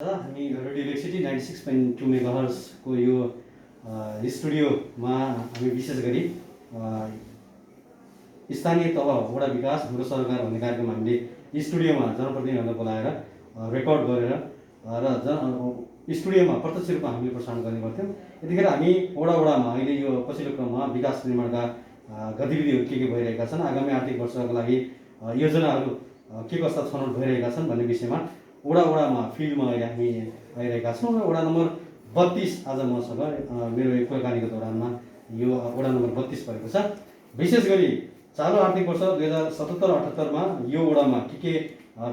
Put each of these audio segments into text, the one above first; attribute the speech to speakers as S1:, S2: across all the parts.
S1: हामी radio electricity 96.2 मेगाहर्जको यो स्टुडियोमा हामी विशेष गरी स्थानीय तह वडा विकास हाम्रो सरकार भन्ने कार्यक्रम हामीले स्टुडियोमा जनप्रतिनिधिहरूलाई बोलाएर रेकर्ड गरेर र स्टुडियोमा प्रत्यक्ष रूपमा हामीले प्रसारण गर्ने गर्थ्यौँ। यतिखेर हामी वडामा अहिले यो पछिल्लो क्रममा विकास निर्माणका गतिविधिहरू के भइरहेका छन्, आगामी आर्थिक वर्षको लागि योजनाहरू के कस्ता छनौट भइरहेका छन् भन्ने विषयमा वडामा फिल्डमा अहिले हामी आइरहेका छौँ र वडा नम्बर 32 आज मसँग मेरो यो कुराकानीको दौरानमा यो वडा नम्बर 32 परेको छ। विशेष गरी चालु आर्थिक वर्ष 2077-78 यो वडामा के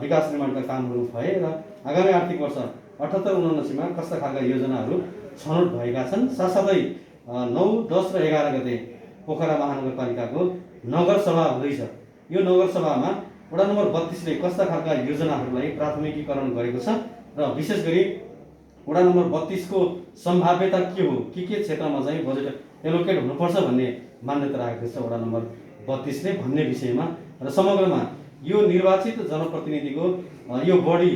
S1: विकास निर्माणका कामहरू भए र आगामी आर्थिक वर्ष 78-79 कस्ता खालका योजनाहरू छनौट भएका छन्। साथसाथै 9, 10 र 11 गते पोखरा महानगरपालिकाको नगर सभा हुँदैछ। यो नगर सभामा वडा नम्बर 32 ले कस्ता खालका योजनाहरूलाई प्राथमिकीकरण गरेको छ र विशेष गरी वडा नम्बर 32 को सम्भाव्यता के हो, के क्षेत्रमा चाहिँ बजेट एलोकेट हुनुपर्छ भन्ने मान्यता राखेको छ वडा नम्बर 32 ले भन्ने विषयमा र समग्रमा यो निर्वाचित जनप्रतिनिधिको यो बढी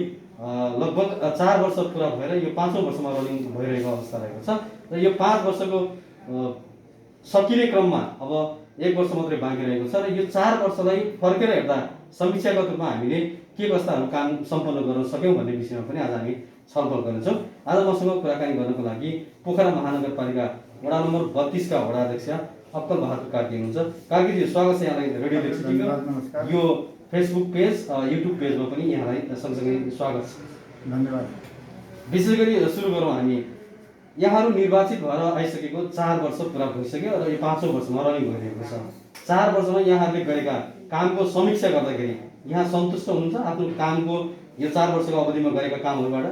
S1: लगभग 4 वर्ष पुरा भएर यो 5औं वर्षमा रनिङ भइरहेको अवस्था रहेको छ र यो 5 वर्षको सकिने क्रममा अब 1 वर्ष मात्रै बाँकी रहेको छ र यो 4 वर्षलाई फर्केर हेर्दा समीक्षागत रूपमा हामीले के कस्ताहरू काम सम्पन्न गर्न सक्यौं भन्ने विषयमा पनि आज हामी छलफल गर्नेछौँ। आज मसँग कुराकानी गर्नको लागि पोखरा महानगरपालिका वडा नम्बर 32 का वडा अध्यक्ष अक्कल बहादुर कार्की हुनुहुन्छ। कार्कीजी, स्वागत छ यहाँलाई रेडियो इलेक्ट्रिसिटीको यो फेसबुक पेज युट्युब पेजमा पनि यहाँलाई सँगसँगै स्वागत छ।
S2: धन्यवाद।
S1: विशेष गरी सुरु गरौँ हामी। यहाँहरू निर्वाचित भएर आइसकेको 4 वर्ष पुरा भइसक्यो र यो 5औं वर्षमा रनिङ भइरहेको छ। 4 वर्षमा यहाँहरूले गरेका कामको समीक्षा गर्दाखेरि यहाँ सन्तुष्ट हुनुहुन्छ आफ्नो कामको यो 4 वर्षको अवधिमा गरेका कामहरूबाट?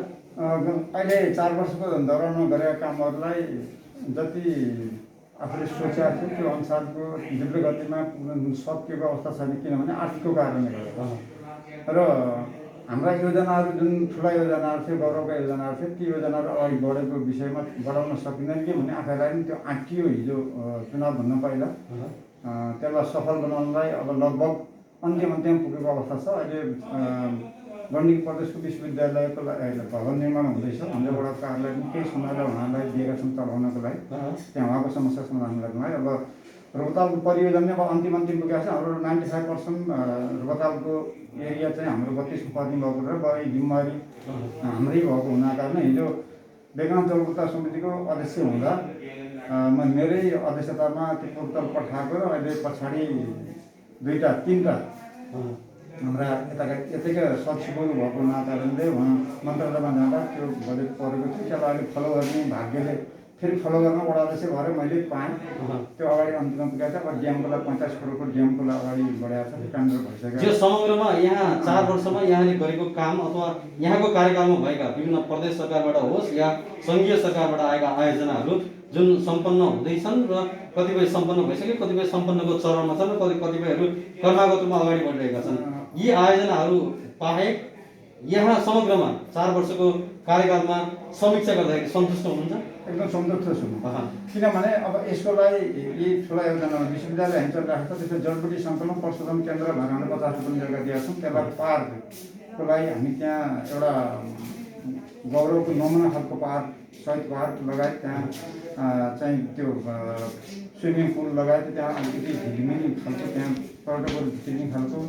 S2: अहिले 4 वर्षको दौरानमा गरेका कामहरूलाई जति आफूले सोचेका थियो त्यो अनुसारको तीव्र गतिमा सकिएको अवस्था छैन, किनभने आर्थिकको कारणले गर्दा र हाम्रा योजनाहरू जुन ठुला योजनाहरू थियो, गौरवका योजनाहरू थियो, ती योजनाहरू अगाडि बढेको विषयमा बढाउन सकिँदैन कि भन्ने आफैलाई पनि त्यो आँटियो। हिजो चुनावभन्दा पहिला त्यसलाई सफल बनाउनलाई अब लगभग अन्त्यमा पुगेको अवस्था छ। अहिले गण्डकी प्रदेशको विश्वविद्यालयको भवन निर्माण हुँदैछ। हाम्रो वडा कार्यालय पनि केही समयलाई उहाँलाई दिएका छन् चलाउनको लागि, त्यहाँ उहाँको समस्या समाधान गर्नलाई। अब रोहतालको परियोजना अब अन्तिम पुगेको छ। हाम्रो 95% रोहतालको एरिया चाहिँ हाम्रो 32 को पर्ने भएको र बढी जिम्मेवारी हाम्रै भएको हुनाका कारण हिजो बेगम चौरता समितिको अध्यक्ष हुँदा म मेरै अध्यक्षतामा त्यो पोर्टल पठाएको र अहिले पछाडि 2-3टा हाम्रा यतैका सचिवहरू भएको हुनाका कारणले उहाँ मन्त्रालयमा जाँदा त्यो बजेट परेको थियो। त्यसलाई अहिले फलो गर्ने भाग्यले फेरि फलो गर्न वडा अध्यक्ष भएर मैले पाएँ। त्यो अगाडि अन्तिममा पुगेको छ। अब ड्यामको लागि 50 करोडको ड्यामको लागि अगाडि बढाएको छ, टेन्डर भइसक्यो।
S1: यो समग्रमा यहाँ 4 वर्षमा यहाँले गरेको काम अथवा यहाँको कार्यकालमा भएका विभिन्न प्रदेश सरकारबाट होस् या सङ्घीय सरकारबाट आएका आयोजनाहरू जुन सम्पन्न हुँदैछन् र कतिपय सम्पन्न भइसक्यो, कतिपय सम्पन्नको चरणमा छन् र कतिपयहरू क्रमागत रूपमा अगाडि बढिरहेका छन्। यी आयोजनाहरू बाहेक यहाँ समग्रमा 4 वर्षको कार्यकालमा समीक्षा गर्दाखेरि सन्तुष्ट हुनुहुन्छ?
S2: एकदम सन्तुष्ट छु। किनभने अब यसको लागि यी ठुला योजना विश्वविद्यालय हामी चलिरहेको छ। त्यसमा जलपटी सङ्कलन प्रशोधन केन्द्र भनेर हामीले 50 रुपियाँ जग्गा दिएका छौँ। त्यसलाई पार्कको लागि हामी त्यहाँ एउटा गौरवको नमुना खालको पार्क, सहित पार्क लगायत त्यहाँ चाहिँ त्यो स्विमिङ पुल लगायत त्यहाँ अलिकति झिलिमिली खालको त्यहाँ पर्यटकहरू भित्रिने खालको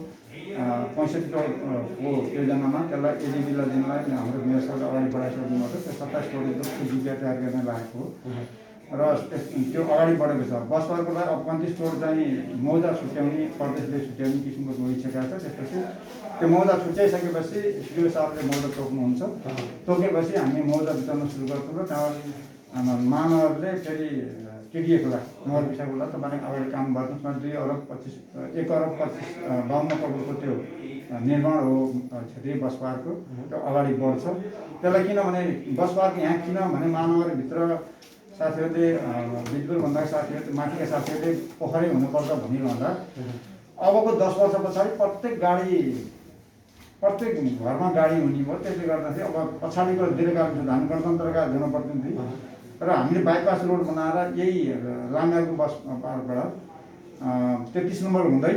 S2: 65 करोडको योजनामा त्यसलाई एडिबीलाई दिनलाई हाम्रो मेयर सरले अगाडि बढाइसक्नु भएको छ। त्यो 27 करोडको बुझिया तयार गर्न लागेको हो र त्यो अगाडि बढेको छ। बस पार्कको लागि अब 35 करोड चाहिँ मौजा छुट्याउने, प्रदेशले छुट्याउने किसिमको गइसकेको छ। त्यसपछि त्यो मौजा छुट्याइसकेपछि सिडिओ साहबले मौजा तोक्नुहुन्छ। तोकेपछि हामी मौजा वितरण सुरु गर्छौँ र त्यहाँ महानगरले फेरि टिडिएकोलाई नगर विकासकोलाई तपाईँले अगाडि काम गर्नुहोस्। 1 अरब 52 करोडको त्यो निर्माण हो क्षेत्रीय बस पार्कको, त्यो अगाडि बढ्छ। त्यसलाई किनभने बस पार्क यहाँ किनभने महानगरभित्र साथीहरूले बिजपुर भन्दा साथीहरूले माथिका साथीहरूले पोखरै हुनुपर्छ भनिरहँदा अबको 10 वर्ष पछाडि प्रत्येक घरमा गाडी हुने भयो। त्यसले गर्दाखेरि अब पछाडिको दीर्घकालीन धान गणतन्त्रका जनप्रतिनिधि र हामीले बाइपास रोड बनाएर यही रामयाको बस पार्कबाट 33 नम्बर हुँदै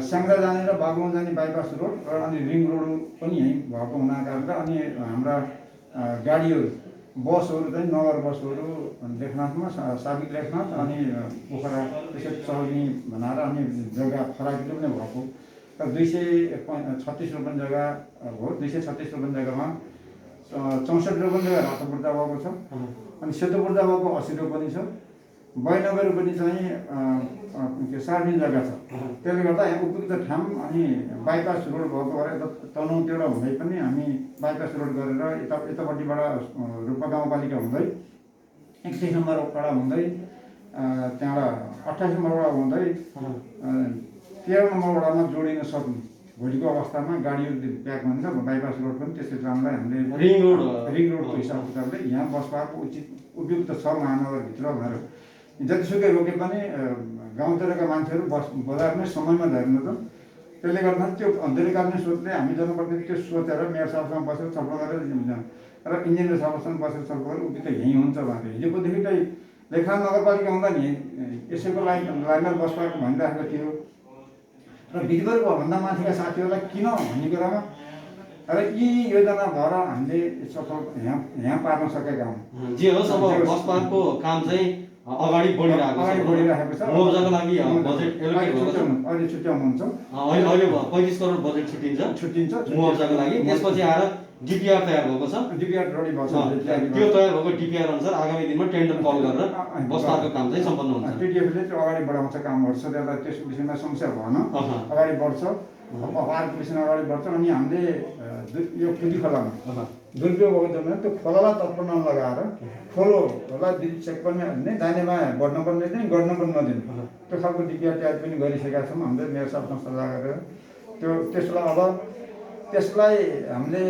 S2: स्याङ्जा जाने र बागलुङ जाने बाइपास रोड र अनि रिङ रोड पनि यहीँ भएको हुनाका कारणले अनि हाम्रा गाडीहरू बसहरू चाहिँ नगर बसहरू लेखनाथमा साबिक लेखनाथ अनि पोखरा त्यसरी चल्ने भनेर अनि जग्गा फराकिलो पनि भएको र 236 रोपनी जग्गा हो। 236 रोपनी जग्गामा 64 रोपनी जग्गा रातो पूर्जा भएको छ अनि सेतो पूर्जा भएको 80 रोपनी छ। 92 रोपनी चाहिँ के सार्वजनिक जग्गा छ। त्यसले गर्दा यहाँ उपयुक्त ठाउँ अनि बाइपास रोड भएको भएर यता तनहुँतिर हुँदै पनि हामी बाइपास रोड गरेर यतापट्टिबाट रूपा गाउँपालिका हुँदै 31 नम्बर वडा हुँदै त्यहाँबाट 28 नम्बर वडा हुँदै 13 नम्बर वडामा जोडिन सक्ने भोलिको अवस्थामा गाडीहरू प्याक हुन्छ। बाइपास रोड पनि त्यसै कारणलाई हामीले रिङ रोडको हिसाब किताबले यहाँ बसपाको उपयुक्त छ महानगरभित्र भनेर जतिसुकै रोके पनि गाउँतिरका मान्छेहरू बजारमै समयमा झर्नु। त्यसले गर्दा त्यो दीर्घकालीन सोचले हामी जनप्रतिनिधि त्यो सोचेर मेयर साहबसँग बसेर छलफल गरेर र इन्जिनियर साहबसँग बसेर छलफल गरेर उपयुक्त यहीँ हुन्छ भनेर हिजोकोदेखि चाहिँ लेखनाथ नगरपालिका हुँदा नि यसैको लाइनमा बसपाको भनिराखेको थियो र बिजुलीको भन्दा माथिका साथीहरूलाई किन भन्ने कुरामा र यी योजना भएर हामीले सफल यहाँ पार्न सकेका हौँ।
S1: जे होस् अब बसपाको काम चाहिँ अगाडि बढिरहेको छ। मुआवजाको लागि बजेट एलोकेट भएको छ।
S2: अहिले छुट्याउनुहुन्छ।
S1: अहिले 35 करोड बजेट छुट्टिन्छ मुआवजाको लागि। त्यसपछि आएर डिपिआर तयार भएको छ।
S2: डिपिआर रेडी भएको छ।
S1: त्यो तयार भएको डिपिआर अनुसार आगामी दिनमा टेन्डर कल गरेर बसपाको काम चाहिँ सम्पन्न हुन्छ।
S2: टिडिएफले चाहिँ अगाडि बढाउँछ काम गर्छ। त्यसलाई त्यस विषयमा समस्या भएन, अगाडि बढ्छ। अर्को विषयमा अगाडि बढ्छ। अनि हामीले यो खुदी खोलामा दुरुपयोग भएको जग्गामा त्यो खोलालाई तत्पर नलगाएर खोलोलाई चेक पनि नै दाहिनेमा बढ्न पनि नदिने गर्न पनि नदिने त्यो खालको डिपिआर तयार पनि गरिसकेका छौँ हामीले मेयर साहबसँग सल्लाह गरेर। त्यसलाई हामीले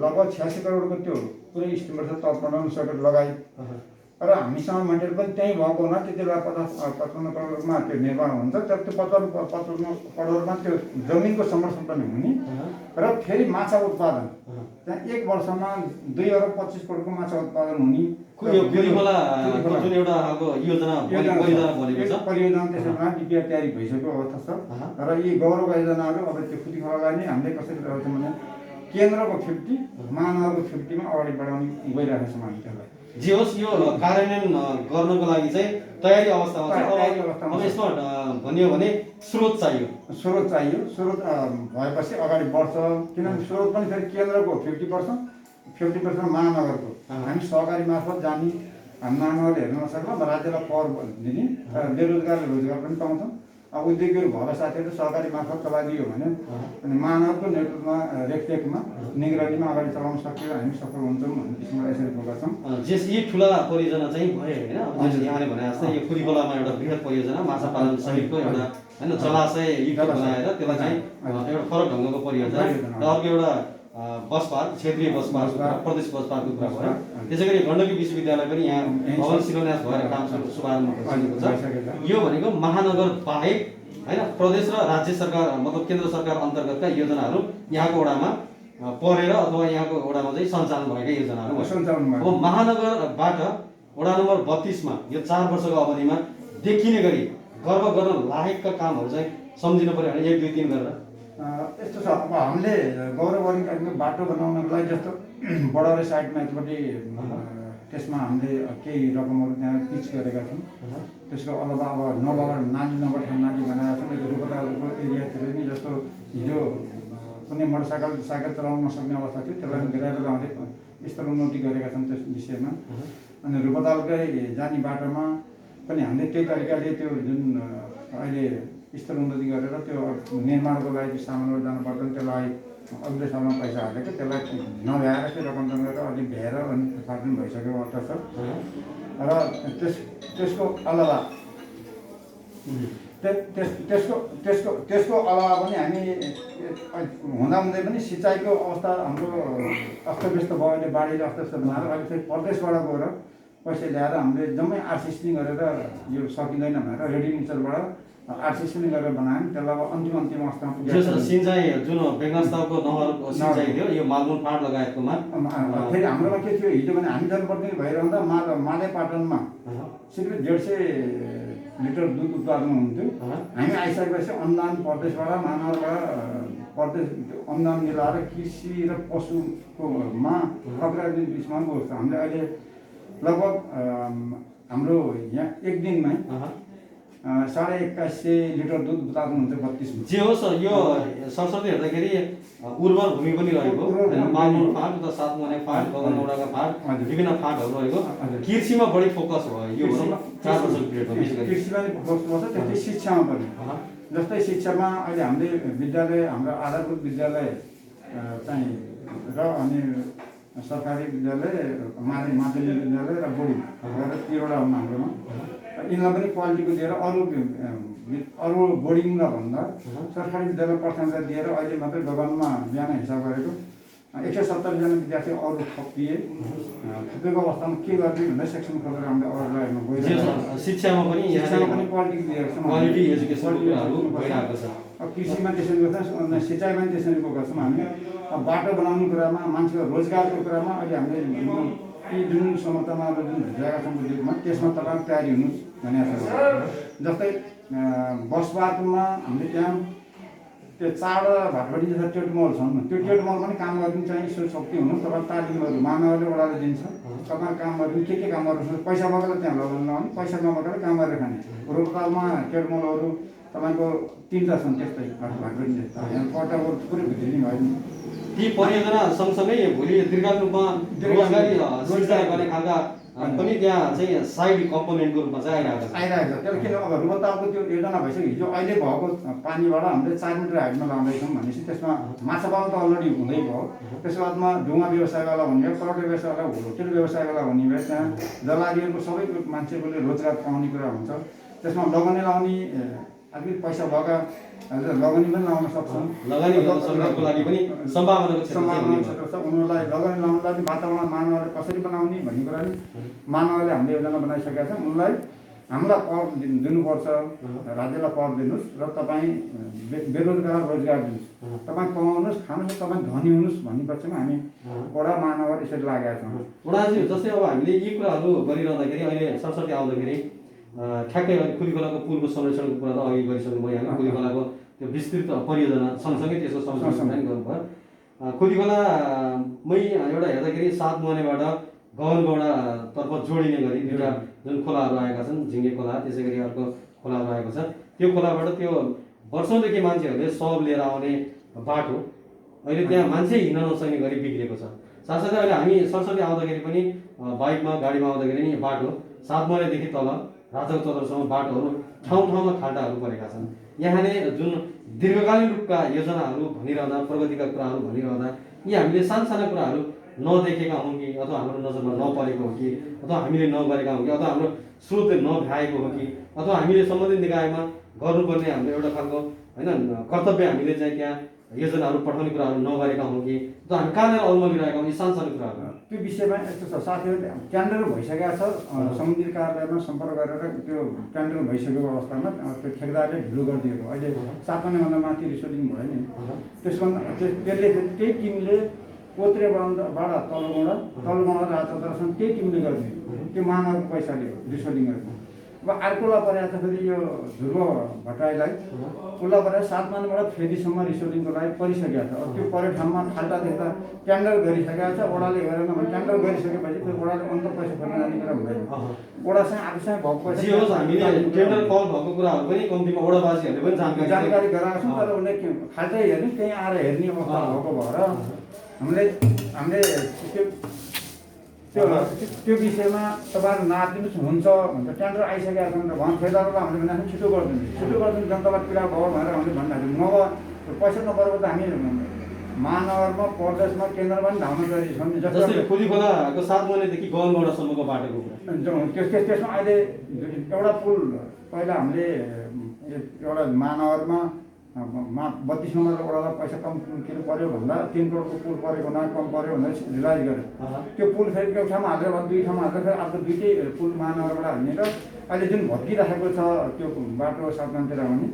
S2: लगभग 86 करोडको त्यो पुरै इस्टिमेट छ तत्पर सकेर लगाइ र हामीसँग मेटेरियल पनि त्यहीँ भएको हुना त्यति बेला 55 करोडमा त्यो निर्माण हुन्छ। तर त्यो 55 करोडमा त्यो जमिनको संरक्षण पनि हुने र फेरि माछा उत्पादन त्यहाँ 1 वर्षमा 2 अरब 25 करोडको माछा उत्पादन हुने
S1: जुन एउटा योजना बनेको छ
S2: परियोजना त्यसमा डिपिआर तयारी भइसकेको अवस्था छ। र यी गौरव योजनाहरू अब त्यो खुदी खोलालाई नै हामीले कसरी गर्छौँ भने केन्द्रको 50 महानगरको 50 मा अगाडि बढाउने गइरहेको छौँ हामी। त्यसलाई
S1: जे होस् यो कार्यान्वयन गर्नको लागि चाहिँ तयारी अवस्थामा छ। अब यसमा भनियो भने स्रोत चाहियो।
S2: स्रोत भएपछि अगाडि बढ्छ। किनभने स्रोत पनि फेरि केन्द्रको 50% महानगरको हामी सहकारी मार्फत जाने महानगरले हेर्न नसक्ला राज्यलाई कर दिने बेरोजगारले रोजगार पनि पाउँछौँ। अब उद्योगीहरू भएका साथीहरू सहकारी मार्फत चलाइदियो भने अनि महानगरको नेतृत्वमा रेखदेखमा निगरानीमा अगाडि चलाउन सकियो हामी सफल हुन्छौँ भन्ने किसिमले यसरी गएका छौँ।
S1: यी ठुला परियोजना चाहिँ भयो होइन। यहाँले भने जस्तै यो खुदीखोलामा एउटा बृहत परियोजना माछा पालन सहितको एउटा होइन जलाशय युक्त बनाएर त्यसलाई चाहिँ एउटा फरक ढङ्गको परियोजना र अर्को एउटा बस पार्क क्षेत्रीय बस पार्क प्रदेश बस पार्कको कुरा भयो। त्यसै गरी गण्डकी विश्वविद्यालय पनि यहाँ भवन शिलान्यास भएर काम शुभारम्भ भइसकेको छ। यो भनेको महानगर बाहेक होइन प्रदेश र राज्य सरकार मतलब केन्द्र सरकार अन्तर्गतका योजनाहरू यहाँको वडामा परेर अथवा यहाँको वडामा चाहिँ सञ्चालन भएका योजनाहरू। अब महानगरबाट वडा नम्बर 32 मा यो 4 वर्षको अवधिमा देखिने गरी गर्व गर्न लायकका कामहरू चाहिँ सम्झिनु पर्यो भने 1 2 3 गरेर
S2: यस्तो छ। अब हामीले गौरववादी बाटो बनाउनको लागि जस्तो बडारे साइडमा यतापट्टि त्यसमा हामीले केही रकमहरू त्यहाँ पिच गरेका छौँ। त्यसको अलावा अब नाली नाली बनाएका छौँ। यो रूपतालको एरियातिर नि जस्तो हिजो कुनै मोटरसाइकल चलाउन नसक्ने अवस्था थियो त्यसलाई धेरै लगाउँदै स्थल उन्नति गरेका छौँ त्यस विषयमा। अनि रूपतालकै जाने बाटोमा पनि हामीले त्यही तरिकाले त्यो जुन अहिले स्थल उन्नति गरेर त्यो निर्माणको लागि सामानहरू जानुपर्छ त्यसलाई अघिल्लो सालमा पैसा हालेको त्यसलाई नभ्याएर चाहिँ रकम जमाएर अलिक भ्याएर अनि फाट्नु भइसकेको अवस्था छ। र त्यसको अलावा त्यसको अलावा पनि हामी हुँदै पनि सिँचाइको अवस्था हाम्रो अस्तव्यस्त भयो। अहिले बाढीले अस्तव्यस्त बनाएर अहिले चाहिँ प्रदेशबाट गएर पैसा ल्याएर हामीले जम्मै आरसिसी गरेर यो सकिँदैन भनेर रेडी मिक्सरबाट आरसिसी गरेर बनायौँ। त्यसलाई अब अन्तिम अवस्थामा पुगेको
S1: सिँचाइ जुन बेगनास्तावको नहरको सिँचाइ थियो यो मालबुङ फाँट लगायतकोमा
S2: फेरि हाम्रोमा के थियो हिजो भने हामी जनप्रतिनिधि भइरहँदा माले पाटनमा सिधै 150 लिटर दुध उत्पादन हुन्थ्यो। हामी आइसकेपछि अनुदान प्रदेशबाट महानगरबाट प्रदेश अनुदान मिलाएर कृषि र पशुकोमा अग्रणी बिचमा गएको छ। हामीले अहिले लगभग हाम्रो यहाँ एक दिनमै 2150 लिटर दुध उत्पादन हुन्छ 32 मा।
S1: जे होस् यो सरस्वती हेर्दाखेरि उर्वर भूमि पनि रहेको हैन, मालमोल फाँट उता 7 मुहाने फाँट गगनगौडाका फाँट विभिन्न फाँटहरू रहेको कृषिमा बढी फोकस भयो यो 4 वर्षको पिरियडमा विशेष गरी
S2: कृषिमा फोकस गर्छ, त्यस्तै शिक्षामा पनि। जस्तै शिक्षामा अहिले हामीले विद्यालय हाम्रो आधारभूत विद्यालय चाहिँ र अनि सरकारी विद्यालय माध्यमिक विद्यालय र बोर्डिङ गरेर 3वटा हुन् हाम्रोमा। यिनलाई पनि क्वालिटीको दिएर अरू बोर्डिङमा भन्दा सरकारी विद्यालय प्राथमिकता दिएर अहिले मात्रै गगनमा बिहान हिसाब गरेको 170 जना विद्यार्थी अरू थपिए। थपेको अवस्थामा के गर्ने भन्दा सेक्सन खोलेर हामीले अरूलाई गइरहेको
S1: शिक्षामा पनि
S2: शिक्षामा पनि क्वालिटी दिएको छ,
S1: क्वालिटी एजुकेसनको कुराहरू भइरहेको छ।
S2: अब कृषिमा त्यसरी गर्छौँ, सिँचाइमा पनि त्यसरी गर्छौँ हामी। अब बाटो बनाउने कुरामा, मान्छेको रोजगारको कुरामा अहिले हामीले यी जुन समर्थनमा अब जुन भिजाएका छौँ उद्योगमा त्यसमा तपाईँ तयारी हुनुहोस् भनेको छ। जस्तै बसपातमा हामीले त्यहाँ त्यो 4 भाटबडी जस्ता ट्रेड मल छन्, त्यो ट्रेड मल पनि काम गर्ने चाहिँ यसो शक्ति हुनु तपाईँ तालिमहरू मानवले ओडाले दिन्छ। तपाईँ काम गर्ने के काम गर्नु पैसा बोकेर त्यहाँ लगाउनु लाउने, पैसा नबोकेर काम गरेर खाने। रोजगारमा ट्रेड मलहरू तपाईँको 3टा छन् त्यस्तै भाटबडी जस्ता, यहाँ पर्टाको पुरै भित्री भयो।
S1: ती परियोजना सँगसँगै भोलि दीर्घकालीन रूपमा रोजगारी सृजना गर्ने खालका पनि त्यहाँ चाहिँ साइड कम्पोनेन्टको रूपमा चाहिँ आइरहेको छ।
S2: त्यसले किन अब रुबतालको त्यो योजना भइसक्यो। हिजो अहिले भएको पानीबाट हामीले 4 मिटर हाइटमा लाउँदैछौँ भनेपछि त्यसमा माछा पालन त अलरेडी हुँदै भयो। त्यसको बादमा ढुङ्गा व्यवसायवाला हुने भयो, पर्यटक व्यवसायवाला, होटेल व्यवसायवाला हुने भयो, त्यहाँ जलादिहरूको सबै मान्छेले रोजगार पाउने कुरा हुन्छ। त्यसमा लगानी लाउने अलिकति पैसा भएका लगानी पनि लाउन सक्छन्।
S1: लगानी सरकारको लागि पनि सम्भावनाको क्षेत्र
S2: छ। उनीहरूलाई लगानी लाउनलाई वातावरण मानवले कसरी बनाउने भन्ने कुरा नि मानवले हामीले योजना बनाइसकेका छौँ। उनलाई हामीलाई कर दिनुपर्छ, राज्यलाई कर दिनुहोस् र तपाईँ बेरोजगार रोजगार दिनुहोस्, तपाईँ कमाउनुहोस्, खानुहोस्, तपाईँ धनी हुनुहोस् भन्ने पक्षमा हामी वडा मानवहरू यसरी लागेका छौँ।
S1: वडाजी जस्तै अब हामीले यी कुराहरू गरिरहँदाखेरि अहिले सरस्वती आउँदाखेरि ठ्याक्कै खुलीखोलाको पुलको संरक्षणको कुरा त अघि गरिसक्नुभयो होइन। खुलीखोलाको त्यो विस्तृत परियोजना सँगसँगै त्यसको संरक्षण पनि गर्नुभयो। खुलीखोलामै एउटा हेर्दाखेरि 7 मुहानेबाट गगनगौडातर्फ जोडिने गरी 2टा जुन खोलाहरू आएका छन्, झिङ्गे खोला त्यसै गरी अर्को खोलाहरू आएको छ। त्यो खोलाबाट त्यो वर्षौँदेखि मान्छेहरूले सब लिएर आउने बाटो अहिले त्यहाँ मान्छे हिँड्न नसक्ने गरी बिग्रेको छ। साथसाथै अहिले हामी सरस्वती आउँदाखेरि पनि बाइकमा गाडीमा आउँदाखेरि नि बाटो 7 मुहानेदेखि तल राजाको चौरसम्म बाटोहरू ठाउँमा खाल्टाहरू परेका छन्। यहाँले जुन दीर्घकालीन रूपका योजनाहरू भनिरहँदा, प्रगतिका कुराहरू भनिरहँदा यी हामीले साना कुराहरू नदेखेका हौँ कि अथवा हाम्रो नजरमा नपरेको हो कि अथवा हामीले नगरेका हौँ कि अथवा हाम्रो स्रोतले नभ्याएको हो कि अथवा हामीले सम्बन्धित निकायमा गर्नुपर्ने हाम्रो एउटा खालको होइन कर्तव्य हामीले चाहिँ त्यहाँ योजनाहरू पठाउने कुराहरू नगरेका हौँ कि अथवा हामी कहाँनिर अल्मलिरहेका हौँ, यी सानो कुराहरू।
S2: त्यो विषयमा यस्तो छ, साथीहरूले टेन्डर भइसकेको छ, सम्बन्धित कार्यालयमा सम्पर्क गरेर त्यो टेन्डर भइसकेको अवस्थामा त्यो ठेकेदारले ढिलो गरिदिएको। अहिले 7 महिनाभन्दा माथि रिसोर्टिङ भयो नि। त्यसमा त्यसले त्यही टिमले कोत्रेबाट तलगौडा राजचन्द्रसम्म त्यही टिमले गर्ने, त्यो मानवको पैसाले रिसोर्टिङ गर्ने। अब अर्कोलाई परेको छ फेरि यो ध्रुव भट्टराईलाई, उसलाई परेर 7 महिनाबाट फेरिसम्म रिसोर्टिङको लागि परिसकेको छ। अब त्यो परे ठाउँमा खाल्टा देख्दा टेन्डर गरिसकेको छ, वडाले हेरेन भने टेन्डर गरिसकेपछि त्यो वडाले अन्त पैसा फर्किने जाने कुरा हुँदैन। वडासँग आफूसँग भएको पैसा
S1: हामीले टेन्डर कल भएको कुराहरू पनि कम्तीमा वडावासीहरूले पनि
S2: जानकारी गराएको छौँ। तर उसले खाल्टै हेर्ने त्यहीँ आएर हेर्ने अवस्था भएको भएर हामीले त्यो विषयमा तपाईँहरू नादिनुहोस् हुन्छ भन्छ। टेन्डर आइसकेको छ भने भन्छ ठेकेदारलाई हामीले भने छिटो गरिदिनु जनतालाई पीडा भयो भनेर हामीले भन्दाखेरि नभए पैसा नपरेको त हामी महानगरमा, प्रदेशमा, केन्द्रमा पनि धाउन गरी छौँ नि।
S1: जस्तै खुलीखोलाको 7 मुहानेदेखि गगनगौडासम्मको बाटोको कुरा
S2: त्यसमा अहिले एउटा पुल पहिला हामीले एउटा महानगरमा 32 नम्बर वडालाई पैसा कम किन पऱ्यो भन्दा 3 करोडको पुल परेको हुनाले कम पऱ्यो भनेर रिलाइज गर्यो। त्यो पुल फेरि एउटा ठाउँमा हालेर 2 ठाउँमा हालेर फेरि अर्को 2टै पुल महानगरबाट हाल्ने र अहिले जुन भत्किराखेको छ त्यो बाटो सावधानतिर आउने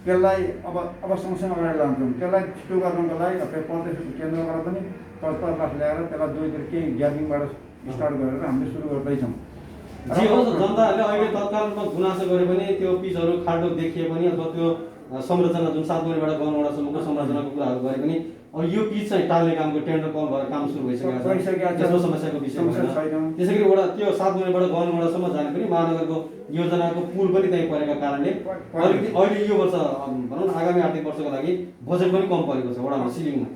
S2: त्यसलाई अब सँगसँगै अगाडि लान्छौँ। त्यसलाई छिटो गर्नको लागि प्रदेश केन्द्रबाट पनि 75 लाख ल्याएर त्यसलाई 2 केही ग्यापिङबाट स्टार्ट गरेर हामीले सुरु गर्दैछौँ।
S1: जे होस् जनताहरूले अहिले तत्कालमा गुनासो गरे पनि त्यो पिचहरू खाल्टो देखिए पनि अथवा त्यो संरचना जुन 7 गौरीबाट गौनवटासम्मको संरचनाको कुराहरू गरे पनि अब यो पिच चाहिँ टाल्ने कामको टेन्डर कल भएर काम सुरु भइसकेको छ, त्यसको समस्याको विषय भएन। त्यसै गरी वडा त्यो 7 गौरीबाट गौनवटासम्म जाने पनि महानगरको योजनाको पुल पनि त्यहीँ परेका कारणले अलिकति अहिले यो वर्ष भनौँ न आगामी आर्थिक वर्षको लागि बजेट पनि कम परेको छ वडामा सिलिङमा।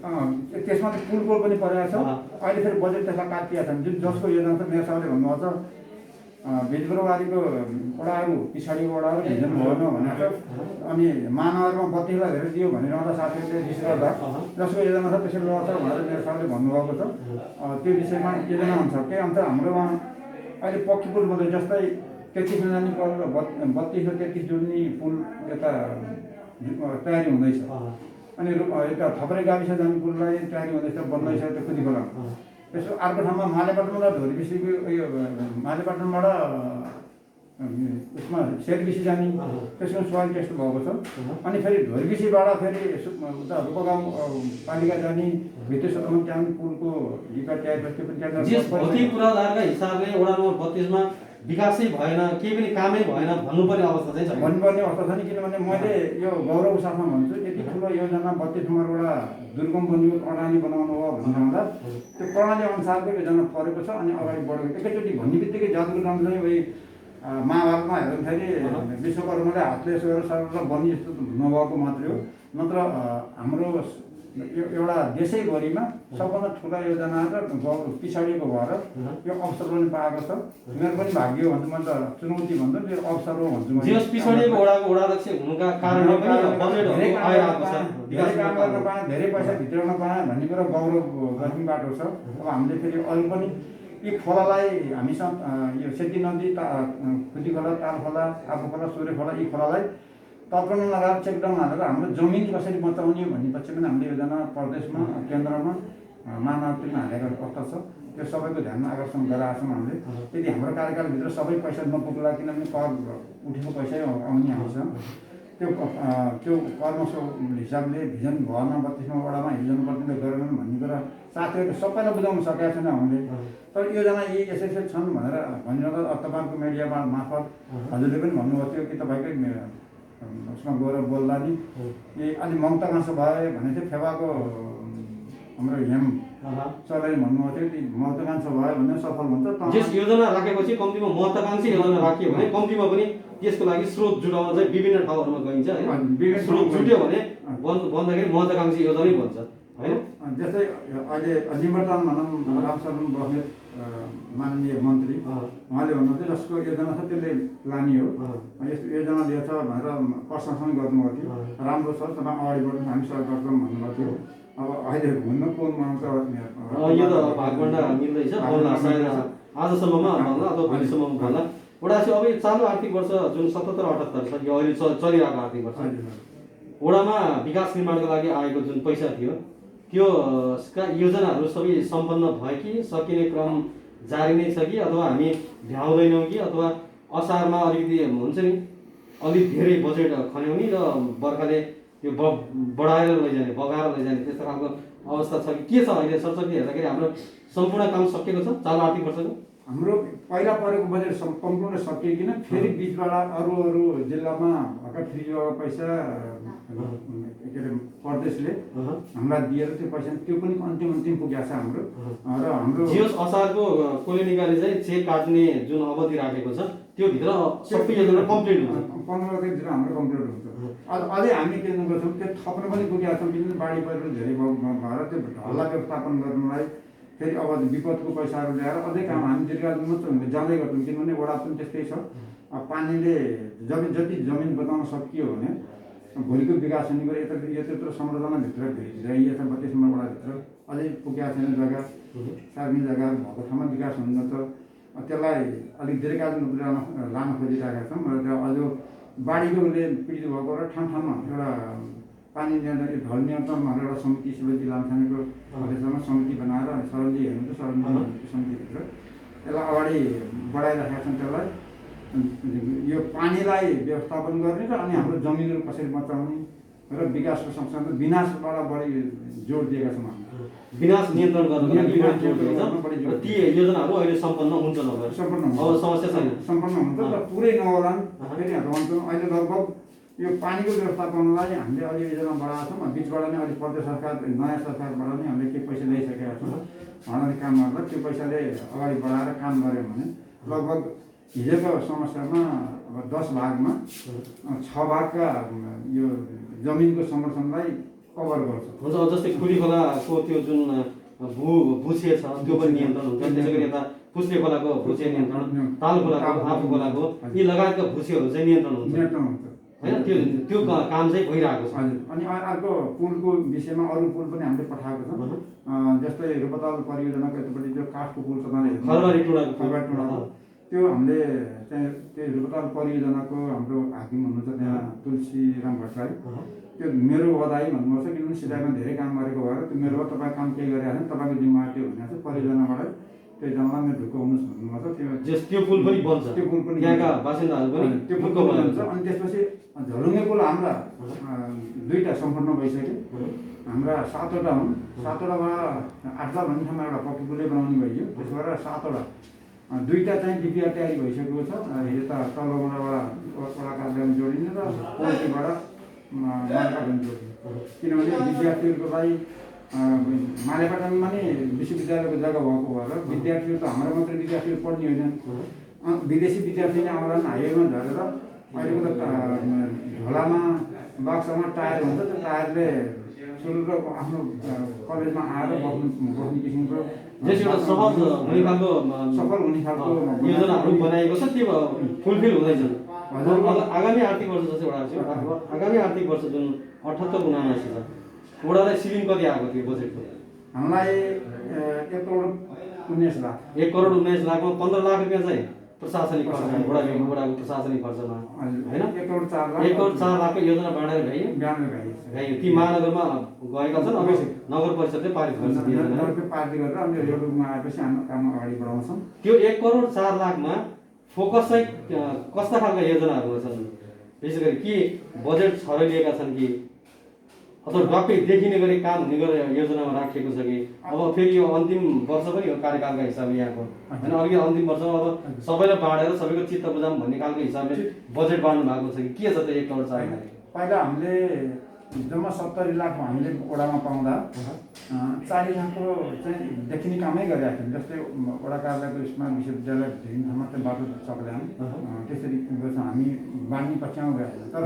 S2: त्यसमा त पुल पनि परेको छ। अहिले फेरि बजेट त्यसलाई काटिया छन् जुन जसको योजना छ मेरो साहबले भन्नुभएको छ भित्रबारीको वडाहरू पछाडिको वडाहरू भिजन भएन भनेर अनि महानगरमा बत्तीलाई धेरै दियो भनिरहँदा साथीहरूले रिस गर्दा जसको योजना छ त्यसरी लड्छ भनेर मेरो साहबले भन्नुभएको छ। त्यो विषयमा योजना अनुसार त्यही अनुसार हाम्रोमा अहिले पक्की पुल बन्दै जस्तै 33 जाने कल र 32 र 33 जोड्ने पुल यता तयारी हुँदैछ अनि यता थपरे गाविस जाने पुललाई तयारी हुँदैछ बन्दैछ त्यो खुदी खोला। त्यसो अर्को ठाउँमा मालेपाटनबाट धोरीबिसीको यो मालेपाटनबाट उसमा सेरबिसी जाने त्यसमा सोयल टेस्ट भएको छ। अनि फेरि धोरीबिसीबाट फेरि उता रूपगाउँ पालिका जाने भित्तेसम्म त्यहाँ पुलको ढिका तयारी त्यो पनि
S1: त्यहाँ भौतिक पूर्वाधारका हिसाबले वडा नम्बर 32 मा विकासै भएन, केही पनि कामै भएन भन्नुपर्ने अवस्था चाहिँ छ।
S2: भन्नुपर्ने अवस्था छ नि, किनभने मैले यो गौरव साथमा भन्छु यति ठुलो योजना 32 नम्बरवटा दुर्गम बनियो प्रणाली बनाउनु हो भन्दा त्यो प्रणाली अनुसारको योजना परेको छ अनि अगाडि बढेको। एकैचोटि भन्ने बित्तिकै जादुको नाम चाहिँ उही महाभारतमा हेर्दाखेरि विश्वकर्माले हातले यसो गरेर सर्वत्र बन्ने जस्तो नभएको मात्रै हो। नत्र हाम्रो एउटा देशैभरिमा सबभन्दा ठुला योजना र पछाडिएको भएर यो अवसर पनि पाएको छ। मेरो पनि भाग्य हो भन्छु, मैले त चुनौती भन्दा यो अवसर हो भन्छु।
S1: जस पछाडिएको वडाको वडाध्यक्ष हुनुका कारणले पनि बजेटहरू आइरहेको छ,
S2: धेरै काम गर्न पाएँ, धेरै पैसा भित्राउन पाएँ भन्ने कुरा गौरव गर्ने बाटो छ। अब हामीले फेरि अरू पनि यी खोलालाई हामीसँग यो सेती नदी खुदी खोला, ताल खोला, आफू खोला, सूर्य खोला यी खोलालाई तर्कन लगाएर चेकडाउन हालेर हाम्रो जमिन कसरी बचाउने भन्ने पछि पनि हामीले योजना प्रदेशमा केन्द्रमा महानगरपालिकामा हालेको अवस्था छ। त्यो सबैको ध्यानमा आकर्षण गराएको छौँ हामीले। यदि हाम्रो कार्यकालभित्र सबै पैसा नपुग्ला किनभने कर उठेको पैसै आउने हामीसँग त्यो कर्मको हिसाबले भिजन भएन 32 वडामा हिजन प्रतिनिधित्व गरेनन् भन्ने कुरा साथीहरूले सबैलाई बुझाउन सकेका छैन हामीले। तर योजना यी यसरी छन् भनेर भनिरहँदा तपाईँको मिडिया मार्फत हजुरले पनि भन्नुभएको थियो कि तपाईँकै उसमा गएर बोल्दा नि यही अलि महत्त्वाकांक्षा भयो भने चाहिँ फेवाको हाम्रो हेम सरले भन्नुभएको थियो कि महत्त्वाकांक्षा भयो भने सफल हुन्छ।
S1: यस योजना राखेपछि कम्तीमा महत्त्वाकांक्षी योजना राखियो भने कम्तीमा पनि त्यसको लागि स्रोत जुटाउन चाहिँ विभिन्न ठाउँहरूमा गइन्छ हैन। स्रोत जुट्यो भने बन्दाखेरि महत्त्वाकांक्षी योजनै बन्छ हैन।
S2: जस्तै अहिले निवर्तन भनौँ रामशरण बस्नेत माननीय मन्त्री उहाँले भन्नुहुन्थ्यो जसको योजना छ त्यसले लाने हो, यस्तो योजना दिएछ भनेर प्रशंसा गर्नुभएको थियो। राम्रो छ, तपाईँ अगाडि बढ्नु हामी सहयोग गर्छौँ भन्नुभएको थियो। अब अहिले हुन्न कोन मान्छ
S1: यो त भागभण्डा मिल्दैछ भन्ला सायद आजसम्ममा भन्ला अथवा भोलिसम्ममा भन्ला। वडा चाहिँ अब चालु आर्थिक वर्ष जुन 77-78 छ यो अहिले चलिरहेको आर्थिक वर्ष वडामा विकास निर्माणको लागि आएको जुन पैसा थियो त्यो योजनाहरू सबै सम्पन्न भयो कि सकिने क्रम जारी नै छ कि अथवा हामी भ्याउँदैनौँ कि अथवा असारमा अलिकति हुन्छ नि अलिक धेरै बजेट खन्याउने र बर्खाले त्यो बढाएर लैजाने बगाएर लैजाने त्यस्तो खालको अवस्था छ कि के छ अहिले सरसर्ती हेर्दाखेरि हाम्रो सम्पूर्ण काम सकिएको छ चालु आर्थिक वर्षको?
S2: हाम्रो पहिला परेको बजेट सम्पूर्ण सकिएकिन फेरि बिचबाट अरू जिल्लामा भर्खर फ्री पैसा के अरे प्रदेशले हामीलाई दिएर त्यो पैसा त्यो पनि अन्तिम पुगेको छ हाम्रो। र हाम्रो
S1: जियोस असारको कोलोनिकाले चाहिँ चेक काट्ने जुन अवधि राखेको छ त्यो भित्र सबै योजना कम्प्लिट हुन्छ,
S2: 15 गतेभित्र हाम्रो कम्प्लिट हुन्छ। अझै हामी के गर्छौँ त्यो थप्न पनि पुगेका छौँ किनभने बाढी पहिरो धेरै भएर त्यो ढल्ला व्यवस्थापन गर्नलाई फेरि अब विपदको पैसाहरू ल्याएर अझै काम हामी दीर्घकालीनमा जाँदै गर्छौँ किनभने वडा पनि त्यस्तै छ। पानीले जति जमिन बचाउन सकियो भने भोलिको विकास हुने गरी यत्रो संरचनाभित्र भित्राइएछ 32 नम्बर वडाभित्र अझै पुगेका छैन जग्गा सार्ने जग्गा भएको ठाउँमा विकास हुन त त्यसलाई अलिक दीर्घकालीन रूपले लान खोजिरहेका छौँ। र अझ बाढीकोले पीडित भएको र ठाउँमा एउटा पानी ढल नियन्त्रण भनेर एउटा समिति शिवजी लामछानेको अध्यक्षमा समिति बनाएर सरलजी हेर्नु सरलजी समितिभित्र त्यसलाई अगाडि बढाइरहेका छन्। त्यसलाई यो पानीलाई व्यवस्थापन गर्ने र अनि हाम्रो जमिनहरू कसरी बचाउने र विकासको सँगसँगै विनाशबाट बढी जोड दिएका छौँ।
S1: विनाश नियन्त्रण गर्नको लागि ती योजनाहरू अहिले सम्पन्न हुन्छ नभए
S2: सम्पन्न
S1: अब समस्या छैन,
S2: सम्पन्न हुन्छ र पुरै नहोलान्। फेरि भन्छौँ अहिले लगभग यो पानीको व्यवस्थापनलाई हामीले अलि योजना बढाएको छौँ। बिचबाट नै अलि प्रदेश सरकार नयाँ सरकारबाट नै हामीले केही पैसा ल्याइसकेका छौँ। उहाँले काम गर्दा त्यो पैसाले अगाडि बढाएर काम गऱ्यो भने लगभग हिजोको समस्यामा अब 10 भागमा 6 भागका यो जमिनको संरक्षणलाई कभर गर्छ।
S1: हुन्छ जस्तै खुली खोलाको त्यो जुन भुछे छ त्यो पनि नियन्त्रण हुन्छ। त्यसै गरी यता पुस्ने खोलाको भुछे नियन्त्रण, ताल खोलाको, आफू खोलाको यी लगायतका भुछेहरू चाहिँ नियन्त्रण हुन्छ होइन। त्यो काम चाहिँ भइरहेको छ।
S2: हजुर। अनि अर्को पुलको विषयमा अरू पुल पनि हामीले पठाएको छौँ। जस्तै रूपताल परियोजनाको यतापट्टि जो काठको पुल छ
S1: खरबारी टुँडाको
S2: त्यो हामीले चाहिँ त्यो रूपताल परियोजनाको हाम्रो हाकिम हुनुहुन्छ त्यहाँ तुलसीराम भट्टराई, त्यो मेरो बधाई भन्नुपर्छ। किनभने सिधाइमा धेरै काम गरेको भएर त्यो मेरो तपाईँ काम केही गरिरहेको छ तपाईँको जिम्मा त्यो भनेको छ परियोजनाबाट त्यो जम्मा मेरो ढुक्क हुनुहोस् भन्नुपर्छ।
S1: त्यो पुल पनि बन्छ,
S2: त्यो पुल पनि
S1: त्यहाँका बासिन्दाहरू पनि
S2: त्यो पुल बन्छ। अनि त्यसपछि झलुङ्गे पुल हाम्रा 2टा सम्पूर्ण भइसक्यो। हाम्रा 7वटा हुन्। 7वटाबाट 8 भन्ने ठाउँमा एउटा पक्की पुलै बनाउने भइयो। त्यसबाट 7वटा 2टा चाहिँ डिपिआर तयारी भइसकेको छ। हिजो त तलबाट वडा कार्यालयमा जोडिने र पोल्ट्रीबाट मालपाटन जोडिने। किनभने विद्यार्थीहरूको लागि मालेपाटनमा नि विश्वविद्यालयको जग्गा भएको भएर विद्यार्थीहरू त हाम्रो मात्रै विद्यार्थीहरू पढ्ने होइनन्। विदेशी विद्यार्थी नै आउँदा हाइवेमा झरेर अहिलेको त झोलामा बक्सामा टायर हुन्छ। त्यो टायरले सुरु आफ्नो कलेजमा आएर बस्ने किसिमको सफल हुने खालको
S1: योजनाहरू बनाएको छ। त्यो फुलफिल हुँदैछ। आगामी आर्थिक वर्ष जस्तै आगामी आर्थिक वर्ष जुन 78-79 छ वडालाई सिलिङ कति आएको थियो बजेटको?
S2: हामीलाई 1 करोड 19 लाख।
S1: 1 करोड 19 लाखमा 15 लाख रुपियाँ चाहिँ प्रशासनिक खर्च, वडाको प्रशासनिक खर्चमा होइन।
S2: 1 करोड 4 लाख
S1: 1 करोड 4 लाखको योजना बाँडेर भ्याइयो। ती महानगरमा गएका छन्। अब नगर परिषदले पारित गर्छ
S2: पारित गरेर अनि यो रूपमा आएपछि हाम्रो काम अगाडि बढाउँछौँ।
S1: त्यो 1 करोड 4 लाखमा फोकस चाहिँ कस्ता खालका योजनाहरू छन्? विशेष गरी के बजेट छरलिएका छन् कि अथवा डक्कै देखिने गरी काम हुने गरेर योजनामा राखिएको छ कि अब फेरि यो अन्तिम वर्ष पनि हो कार्यकालका हिसाबले यहाँको होइन। अलिकति अन्तिम वर्षमा अब सबैलाई बाँडेर सबैको चित्त बुझाउँ भन्ने खालको हिसाबले बजेट बाँड्नु भएको छ कि के छ त 1 करोड 4 लाख?
S2: पहिला हामीले जम्मा 70 लाख हामीले वडामा पाउँदा 40 लाखको चाहिँ देखिने कामै गरिरहेको थियौँ। जस्तै वडा कार्यालयको यसमा विश्वविद्यालय धेरै ठाउँमा चाहिँ बाटो चक्ल्याम त्यसरी गर्छौँ हामी बाँड्ने पक्षमा गएको। तर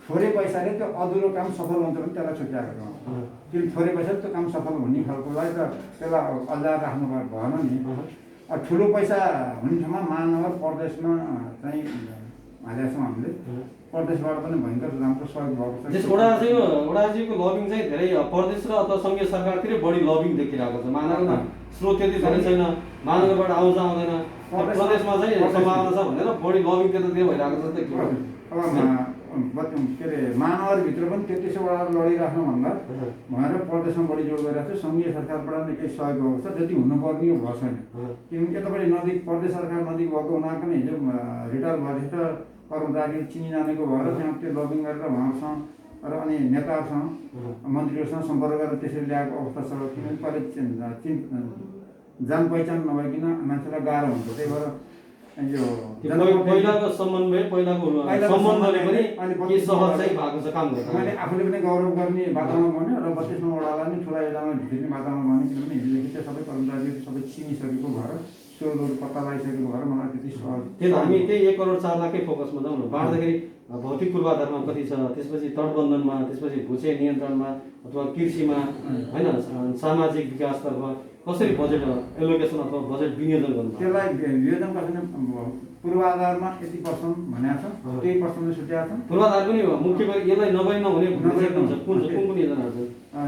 S2: थोरै पैसाले त्यो अधुरो काम सफल हुन्छ भने त्यसलाई छुट्याएको छौँ। किन थोरै पैसाले त्यो काम सफल हुने खालकोलाई त त्यसलाई अल्झाएर राख्नु भएन नि। ठुलो पैसा हुने ठाउँमा महानगर प्रदेशमा चाहिँ हालेका छौँ हामीले। प्रदेशबाट पनि भयङ्कर राम्रो सहयोग भएको छ।
S1: वडाजीको लबिङ चाहिँ धेरै प्रदेश र अथवा सङ्घीय सरकारतिरै बढी लबिङ देखिरहेको छ। महानगरमा स्रोत त्यति धेरै छैन, महानगरबाट आउँछ आउँदैन, प्रदेशमा चाहिँ सम्भावना छ भनेर बढी लबिङ त्यतातिर भइरहेको छ। त
S2: के अरे महानगरभित्र पनि 33 वडा लडिराख्नुभन्दा भनेर प्रदेशमा बढी जोड गरिरहेको छ। सङ्घीय सरकारबाट नै केही सहयोग भएको छ, जति हुनुपर्ने हो भएको छैन। किनकि यतापट्टि नजिक प्रदेश सरकार नजिक भएको हुनाले पनि हिजो रिटायर भएपछि त कर्मचारी चिनिजानेको भएर त्यहाँ त्यो लबिङ गरेर उहाँहरूसँग र अनि नेताहरूसँग मन्त्रीहरूसँग सम्पर्क गरेर त्यसरी ल्याएको अवस्था छ। किनभने पहिले जान पहिचान नभइकन मान्छेलाई गाह्रो हुन्छ। त्यही भएर यो
S1: पहिलाको समन्वय सम्बन्धले पनि के सहज चाहिँ भएको छ काम गर्दा।
S2: मैले आफूले पनि गौरव गर्ने वातावरण बन्यो र 32 वडालाई पनि ठुला योजना भित्रिने वातावरण बन्यो। किनभने हिजोदेखि चाहिँ सबै कर्मचारीहरू सबै चिनिसकेको भएर स्रोतहरू पत्ता लगाइसकेको भएर मलाई त्यति सहज।
S1: त्यही हामी त्यही 1 करोड 4 लाखकै फोकसमा जाउँ न। बाँड्दाखेरि भौतिक पूर्वाधारमा कति छ, त्यसपछि तटबन्धनमा, त्यसपछि भुचे नियन्त्रणमा अथवा कृषिमा होइन, सामाजिक विकासतर्फ कसरी बजेट एलोकेसन अथवा बजेट विनियोजन गर्नु?
S2: त्यसलाई वियोजन कसरी पूर्वाधारमा यति पर्सेन्ट भनेको छ, त्यही पर्सेन्टले छुट्याएको छ।
S1: पूर्वाधार पनि मुख्य गरी यसलाई नभई नहुने कुन योजनाहरू छ?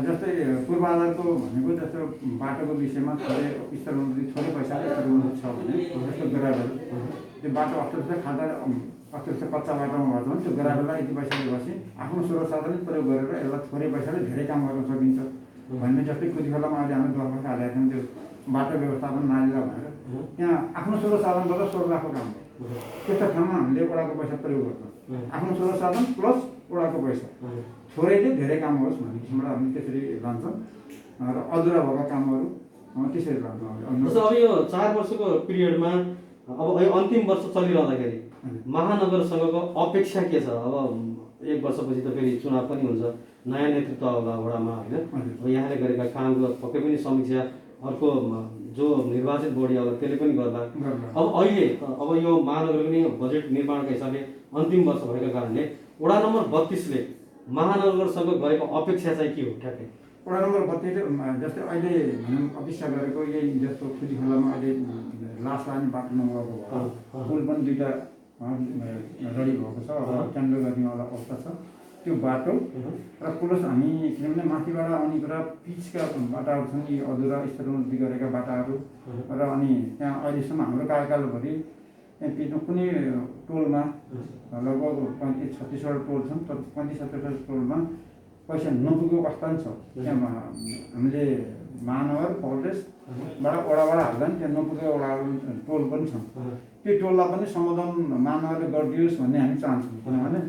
S2: जस्तै पूर्वाधारको भनेको जस्तो बाटोको विषयमा थोरै स्तरोन्नति थोरै पैसाले स्तरोन्नति छ भने जस्तो ग्राभल त्यो बाटो अत्यावश्यक खाल्टा अत्यावश्यक कच्चा बाटोमा भएको भने त्यो ग्राभललाई यति पैसाले बसी आफ्नो स्रोत साधन प्रयोग गरेर यसलाई थोरै पैसाले धेरै काम गर्न सकिन्छ भन्ने। जस्तै कुदिखोलामा अहिले हामीले दरखास्त हालेका थियौँ त्यो बाटो व्यवस्थापन नालीला भनेर त्यहाँ आफ्नो स्रोत साधनबाट 16 लाखको काम हो। त्यस्तो ठाउँमा हामीले वडाको पैसा प्रयोग गर्छौँ। आफ्नो स्रोत साधन प्लस वडाको पैसा थोरैले धेरै काम होस् भन्ने किसिमबाट हामी त्यसरी लान्छौँ र अधुरा भएका कामहरू त्यसरी लान्छौँ।
S1: अब यो 4 वर्षको पिरियडमा अब अन्तिम वर्ष चलिरहँदाखेरि महानगरसँगको अपेक्षा के छ? अब 1 वर्षपछि त फेरि चुनाव पनि हुन्छ, नयाँ नेतृत्व आउला वडामा होइन। अब यहाँले गरेका कामको पक्कै पनि समीक्षा अर्को जो निर्वाचित बोर्ड आउला त्यसले पनि गर्ला। अब अहिले अब यो महानगरको बजेट निर्माणका हिसाबले अन्तिम वर्ष भएको कारणले वडा नम्बर 32ले महानगरसँग गरेको अपेक्षा चाहिँ के हो ठ्याक्कै?
S2: वडा नम्बर 32 जस्तै अहिले भनौँ अपेक्षा गरेको यही जस्तो खुदी खोलामा अहिले लास लाने बाटो नभएको भयो, पुल पनि 2टा रेडी भएको छ, अब टेन्डर गर्नेवाला अवस्था छ त्यो बाटो र प्लस हामी किनभने माथिबाट आउने कुरा पिचका बाटाहरू छन्, यी अधुरा स्तरोन्नति गरेका बाटाहरू र अनि त्यहाँ अहिलेसम्म हाम्रो कार्यकालभरि त्यहाँ पिचमा कुनै टोलमा लगभग 35-36वटा टोल छन्, तर 35-37 टोलमा पैसा नपुगेको अवस्था पनि छ। त्यहाँ हामीले महानगर प्रदेशबाट वडाबाट हाल्दा नि त्यहाँ नपुगेको वडाहरू टोल पनि छन्, त्यो टोललाई पनि सम्बोधन महानगरले गरिदियोस् भन्ने हामी चाहन्छौँ। किनभने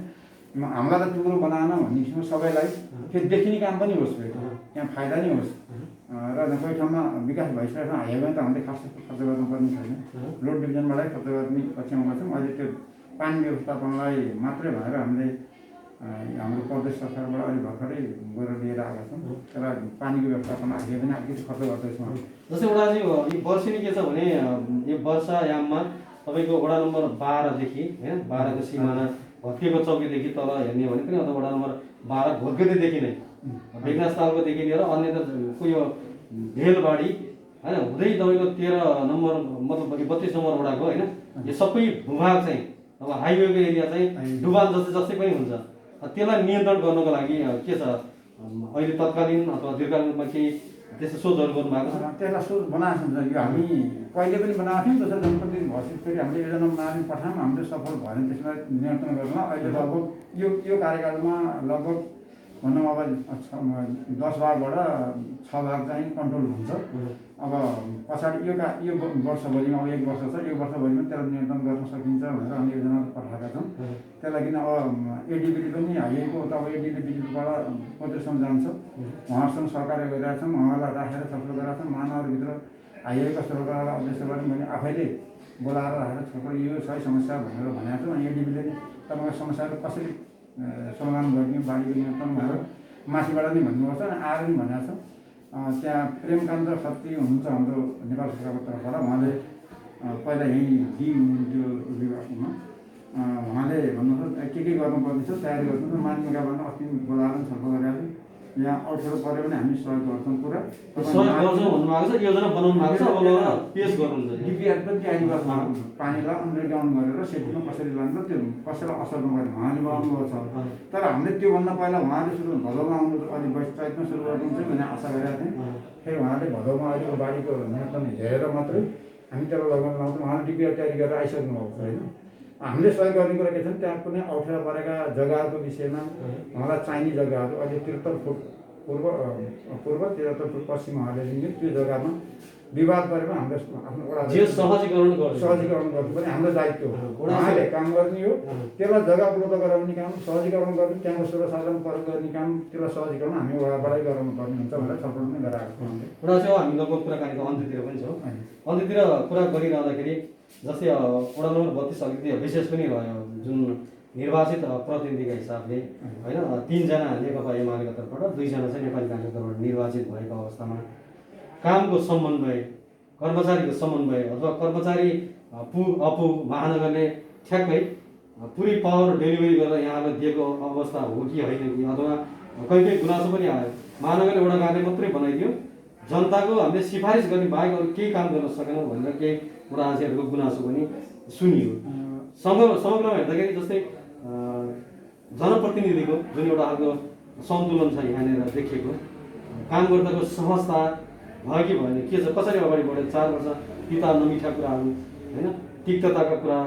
S2: हामीलाई त टुक्रो बनाएन भन्ने किसिमको सबैलाई त्यो देखिने काम पनि होस्, त्यहाँ फाइदा नै होस् र कोही ठाउँमा विकास भइसकेको छ हाइवेमा त हामीले खास खर्च गर्नुपर्ने छैन, रोड डिभिजनबाटै खर्च गर्ने पक्षमा छौँ। अहिले त्यो पानी व्यवस्थापनलाई मात्रै भनेर हामीले हाम्रो प्रदेश सरकारबाट अहिले भर्खरै गएर लिएर आएका छौँ, त्यसलाई पानीको व्यवस्थापन हाइवे पनि अलिकति खर्च गर्दैछौँ।
S1: जस्तै वडाजी यो वर्षेनी के छ भने यो वर्षायाममा तपाईँको वडा नम्बर 12देखि होइन 12को सिमाना भत्किएको चौकीदेखि तल हेर्ने भने पनि अथवा वडा नम्बर 12 घोत्केदेखि नै बेगनास तालकोदेखि लिएर अन्यको यो भेलबाडी होइन हुँदै तपाईँको 13 नम्बर मतलब 32 नम्बर वडाको होइन यो सबै भूभाग चाहिँ अब हाइवेको एरिया चाहिँ डुबान जस्तै पनि हुन्छ। त्यसलाई नियन्त्रण गर्नको लागि के छ अहिले तत्कालीन अथवा दीर्घकालीनमा केही त्यस्तो सोचहरू गर्नुभएको छ?
S2: त्यसलाई सोच बनाएको छ। यो हामी पहिले पनि बनाएको थियौँ, जसरी जनप्रतिनिधि भएपछि फेरि हामीले योजना बनाएर पठायौँ, हामीले सफल भएन त्यसलाई नियन्त्रण गर्न। अहिले लगभग यो कार्यकालमा लगभग भनौँ अब 10 भागबाट 6 भाग चाहिँ कन्ट्रोल हुन्छ। अब पछाडि यो वर्षभरिमा अब 1 वर्ष छ, 1 वर्षभरिमा त्यसलाई नियन्त्रण गर्न सकिन्छ भनेर हामीले योजना पठाएका छौँ। त्यसलाई किन अब एडिबिटी पनि हाइएको त अब एडिबिटीबाट प्रदेशसम्म जान्छ, उहाँहरूसँग सहकार्य गरिरहेका छौँ, उहाँलाई राखेर छलफल गरिरहेका छौँ। महानगरभित्र हाइवेका सरकारलाई अध्यक्षबाट मैले आफैले बोलाएर राखेर छलफल यो सही समस्या भनेर भनेको छु। अनि एडिबीले तपाईँको समस्याहरू कसरी समाधान गर्ने बाढीको नियन्त्रण भनेर माथिबाट नै भन्नुभएको छ, अनि आएर पनि भनेको छ। त्यहाँ प्रेमकान्त खत्री हुनुहुन्छ हाम्रो नेपाल सरकारको तर्फबाट, उहाँले पहिला यहीँ डी हुनुहुन्थ्यो विभागमा, उहाँले भन्नुहुन्छ के गर्नुपर्ने छ तयारी गर्नुहुन्छ। मान्यका भन्नु अस्ति बोलाएर छलफल गरेका छौँ, यहाँ अप्ठ्यारो पऱ्यो भने हामी सहयोग गर्छौँ। पुरा
S1: सहयोग गर्छौँ भन्नुभएको छ, योजना बनाउनु भएको छ, अब लगेर पेस गर्नुहुन्छ।
S2: डिपिआर पनि तयारी गर्छौँ, पानीलाई अन्डरग्राउन्ड गरेर सेफ्टीमा कसरी लान्छ त्यो कसैलाई असर नगर्ने उहाँले बनाउनु भएको छ। तर हामीले त्योभन्दा पहिला उहाँले सुरु भदौमा आउनु अलि 22 तारिकमा सुरु गर्नुहुन्छ भन्ने आशा गरेका थियौँ। फेरि उहाँले भदौमा अहिलेको बाढीको नियन्त्रण हेरेर मात्रै हामी त्यसलाई लगाउन लाउँछौँ। उहाँले डिपिआर तयारी गरेर आइसक्नु भएको छ होइन। हामीले सहयोग गर्ने कुरा के छ भने त्यहाँ कुनै अप्ठ्यारो परेका जग्गाहरूको विषयमा उहाँलाई चाहिने जग्गाहरू अहिले 73 फुट पूर्व 73 फुट पश्चिम उहाँले लिने त्यो जग्गामा विवाद परेमा हाम्रो आफ्नो वडा
S1: सहजीकरण
S2: गर्नु पनि हाम्रो दायित्व हो। उहाँले काम गर्ने हो, त्यसलाई जग्गा उपलब्ध गराउने काम, सहजीकरण गर्ने, त्यहाँको सर्वसाधारण प्रयोग गर्ने काम, त्यसलाई सहजीकरण हामी वडाबाटै गराउनु पर्ने हुन्छ भनेर छलफल पनि गराएको छौँ।
S1: वडा चाहिँ हामी लगभग कुराकानीको अन्त्यतिर पनि छौँ। अन्त्यतिर कुरा गरिरहँदाखेरि जस्तै वडा नम्बर 32 अलिकति विशेष पनि रह्यो, जुन निर्वाचित प्रतिनिधिका हिसाबले होइन 3 जना नेकपा एमालेको तर्फबाट, 2 जना चाहिँ नेपाली काङ्ग्रेसको तर्फबाट निर्वाचित भएको अवस्थामा कामको समन्वय, कर्मचारीको समन्वय अथवा कर्मचारी अपु महानगरले ठ्याक्कै पुरै पावर डेलिभरी गरेर यहाँलाई दिएको अवस्था हो कि होइन कि, अथवा कहीँ गुनासो पनि आयो। महानगरले वडा कार्य मात्रै बनाइदियो, जनताको हामीले सिफारिस गर्ने बाहेक अरू केही काम गर्न सकेनौँ भनेर केही वडावासीहरूको गुनासो पनि सुनियो। समग्रमा हेर्दाखेरि जस्तै जनप्रतिनिधिको जुन एउटा खालको सन्तुलन छ यहाँनिर देखिएको, काम गर्दाको सहजता भयो कि भएन, के छ, कसरी अगाडि बढ्यो, 4 वर्ष तिता नमिठा कुराहरू होइन तिक्तताका कुरा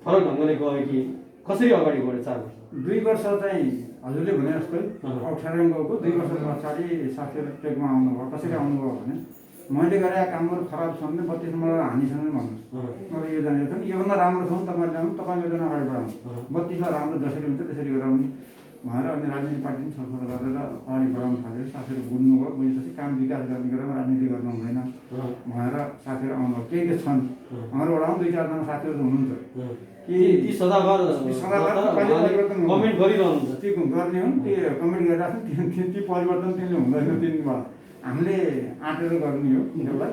S1: फरक ढङ्गले गयो कि कसरी अगाडि बढ्यो 4 वर्ष?
S2: 2 वर्ष चाहिँ हजुरले भने जस्तै अप्ठ्यारो गएको, 2 वर्ष पछाडि साथीहरू टेकमा आउनुभयो। कसरी आउनुभयो भने मैले गरेका कामहरू खराब छ भने 32 नम्बर हानि छैन भन्नुहोस्, मैले यो जानेको छु। योभन्दा राम्रो छ भने तपाईँले आउनु, तपाईँको योजना अगाडि बढाउनु, 32 मा राम्रो जसरी हुन्छ त्यसरी गराउने। भएर अनि राजनीतिक पार्टी पनि छलफल गरेर अगाडि बढाउनु थाल्यो। साथीहरू बुझ्नुभयो, बुझेपछि काम विकास गर्ने कुरा राजनीति गर्नु हुँदैन भनेर साथीहरू आउनुभयो। केही त छन् हाम्रो वडामा 2-4जना साथीहरू हुनुहुन्छ
S1: ती सदाबार कमेन्ट गरिरहनुहुन्छ
S2: ती गर्ने हुन्, ती कमेन्ट गरिरहेको छन्। ती परिवर्तन त्यसले हुँदैन। तिनीमा हामीले आँटेर गर्ने हो त्यसलाई,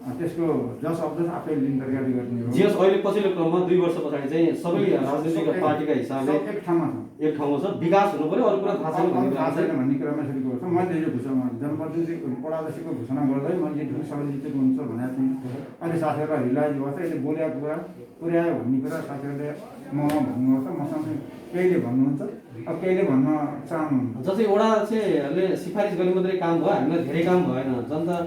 S2: त्यसको जस अब्जस आफै लिन तरिकाले गर्ने हो।
S1: जिएस अहिले पछिल्लो क्रममा 2 वर्ष पछाडि चाहिँ सबै राजनीतिक पार्टीका हिसाबले
S2: एक ठाउँमा छ,
S1: एक ठाउँमा छ। विकास हुनु पर्यो, अरू कुरा थाहा छैन
S2: थाहा छैन भन्ने कुरामा सुरुको छ। मैले यो घोषणा जनप्रतिनिधि वडाध्यक्षको घोषणा गर्दै मैले सबै जितेको हुन्छ भनेको थिएँ। अहिले साथीहरूलाई रिलाइज भएको छ, यसले बोलेको कुरा पुर्यायो भन्ने कुरा साथीहरूले ममा भन्नुभएको छ। मसँग केहीले भन्नुहुन्छ, अब केहीले भन्न चाहनुहुन्छ।
S1: जस्तै वडा चाहिँले सिफारिस गर्ने मात्रै काम भयो, हामीलाई धेरै काम भएन। जनता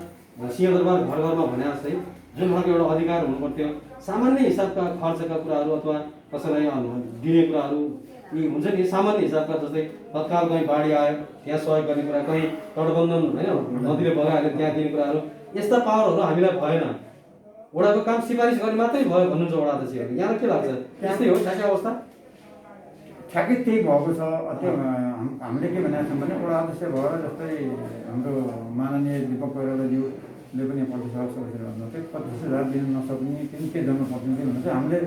S1: सिंहदरबार घर घरमा भने जस्तै जुन खालको एउटा अधिकार हुनुपर्थ्यो, सामान्य हिसाबका खर्चका कुराहरू अथवा कसैलाई दिने कुराहरू यी हुन्छ नि सामान्य हिसाबका, जस्तै तत्काल कहीँ बाढी आयो त्यहाँ सहयोग गर्ने कुरा, कहीँ तटबन्धन होइन नदीले बगायो त्यहाँ दिने कुराहरू, यस्ता पावरहरू हामीलाई भएन। वडाको काम सिफारिस गर्ने मात्रै भयो भन्नुहुन्छ वडा अध्यक्षहरूले। यहाँलाई के लाग्छ, त्यस्तै हो ठ्याक्कै अवस्था?
S2: ठ्याक्कै त्यही भएको छ। त्यो हामीले के भनेको छौँ भने वडा अध्यक्ष भएर जस्तै हाम्रो माननीय दीपक कोइरालाज्यूले पनि 25,000 भन्नुभयो, 25,000 दिन नसक्ने तिन के जन्म पर्ने के भन्नुहुन्छ। हामीले